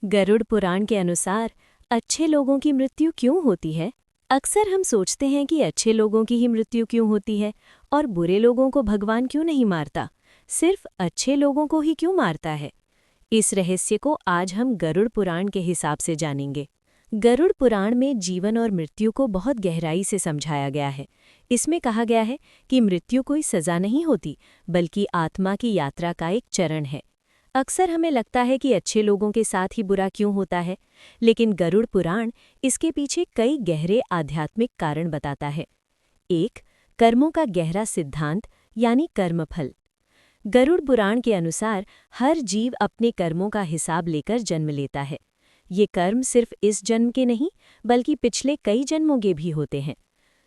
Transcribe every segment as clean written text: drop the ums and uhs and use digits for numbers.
गरुड़ पुराण के अनुसार अच्छे लोगों की मृत्यु क्यों होती है? अक्सर हम सोचते हैं कि अच्छे लोगों की ही मृत्यु क्यों होती है और बुरे लोगों को भगवान क्यों नहीं मारता, सिर्फ अच्छे लोगों को ही क्यों मारता है। इस रहस्य को आज हम गरुड़ पुराण के हिसाब से जानेंगे। गरुड़ पुराण में जीवन और मृत्यु को बहुत गहराई से समझाया गया है। इसमें कहा गया है कि मृत्यु कोई सज़ा नहीं होती, बल्कि आत्मा की यात्रा का एक चरण है। अक्सर हमें लगता है कि अच्छे लोगों के साथ ही बुरा क्यों होता है, लेकिन गरुड़ पुराण इसके पीछे कई गहरे आध्यात्मिक कारण बताता है। 1. कर्मों का गहरा सिद्धांत यानी कर्मफल। गरुड़ पुराण के अनुसार हर जीव अपने कर्मों का हिसाब लेकर जन्म लेता है। ये कर्म सिर्फ इस जन्म के नहीं, बल्कि पिछले कई जन्मों के भी होते हैं।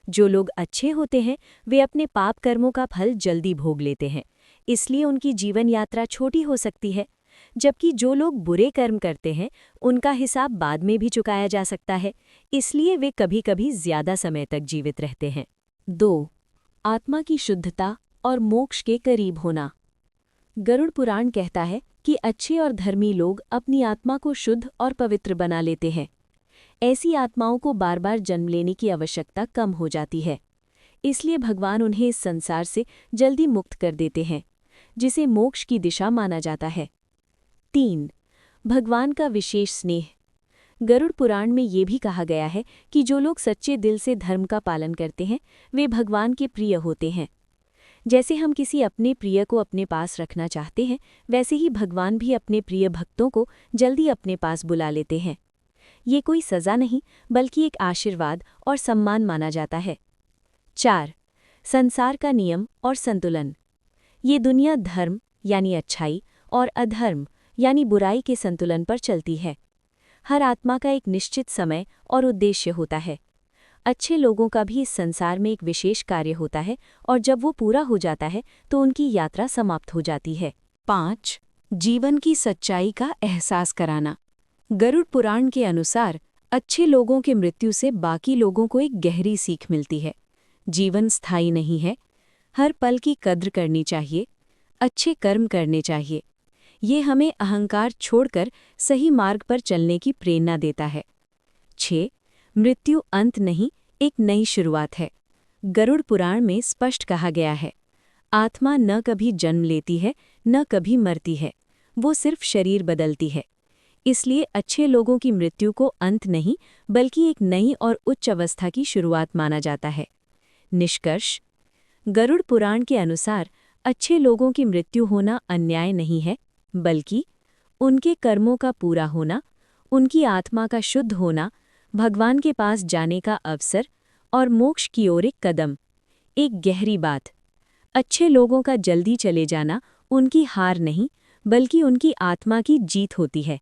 जो लोग अच्छे होते हैं वे अपने पाप कर्मों का फल जल्दी भोग लेते हैं, इसलिए उनकी जीवन यात्रा छोटी हो सकती है। जबकि जो लोग बुरे कर्म करते हैं उनका हिसाब बाद में भी चुकाया जा सकता है, इसलिए वे कभी-कभी ज्यादा समय तक जीवित रहते हैं। 2. आत्मा की शुद्धता और मोक्ष के करीब होना। गरुड़ पुराण कहता है कि अच्छे और धर्मी लोग अपनी आत्मा को शुद्ध और पवित्र बना लेते हैं। ऐसी आत्माओं को बार बार जन्म लेने की आवश्यकता कम हो जाती है, इसलिए भगवान उन्हें इस संसार से जल्दी मुक्त कर देते हैं, जिसे मोक्ष की दिशा माना जाता है। 3. भगवान का विशेष स्नेह। गरुड़ पुराण में ये भी कहा गया है कि जो लोग सच्चे दिल से धर्म का पालन करते हैं वे भगवान के प्रिय होते हैं। जैसे हम किसी अपने प्रिय को अपने पास रखना चाहते हैं, वैसे ही भगवान भी अपने प्रिय भक्तों को जल्दी अपने पास बुला लेते हैं। ये कोई सज़ा नहीं, बल्कि एक आशीर्वाद और सम्मान माना जाता है। 4. संसार का नियम और संतुलन। ये दुनिया धर्म यानी अच्छाई और अधर्म यानी बुराई के संतुलन पर चलती है। हर आत्मा का एक निश्चित समय और उद्देश्य होता है। अच्छे लोगों का भी इस संसार में एक विशेष कार्य होता है और जब वो पूरा हो जाता है तो उनकी यात्रा समाप्त हो जाती है। 5. जीवन की सच्चाई का एहसास कराना। गरुड़ पुराण के अनुसार अच्छे लोगों की मृत्यु से बाकी लोगों को एक गहरी सीख मिलती है। जीवन स्थायी नहीं है, हर पल की कद्र करनी चाहिए, अच्छे कर्म करने चाहिए। ये हमें अहंकार छोड़कर सही मार्ग पर चलने की प्रेरणा देता है। 6. मृत्यु अंत नहीं, एक नई शुरुआत है। गरुड़ पुराण में स्पष्ट कहा गया है, आत्मा न कभी जन्म लेती है न कभी मरती है, वो सिर्फ शरीर बदलती है। इसलिए अच्छे लोगों की मृत्यु को अंत नहीं, बल्कि एक नई और उच्च अवस्था की शुरुआत माना जाता है। निष्कर्ष, गरुड़ पुराण के अनुसार अच्छे लोगों की मृत्यु होना अन्याय नहीं है, बल्कि उनके कर्मों का पूरा होना, उनकी आत्मा का शुद्ध होना, भगवान के पास जाने का अवसर और मोक्ष की ओर एक कदम। एक गहरी बात, अच्छे लोगों का जल्दी चले जाना उनकी हार नहीं, बल्कि उनकी आत्मा की जीत होती है।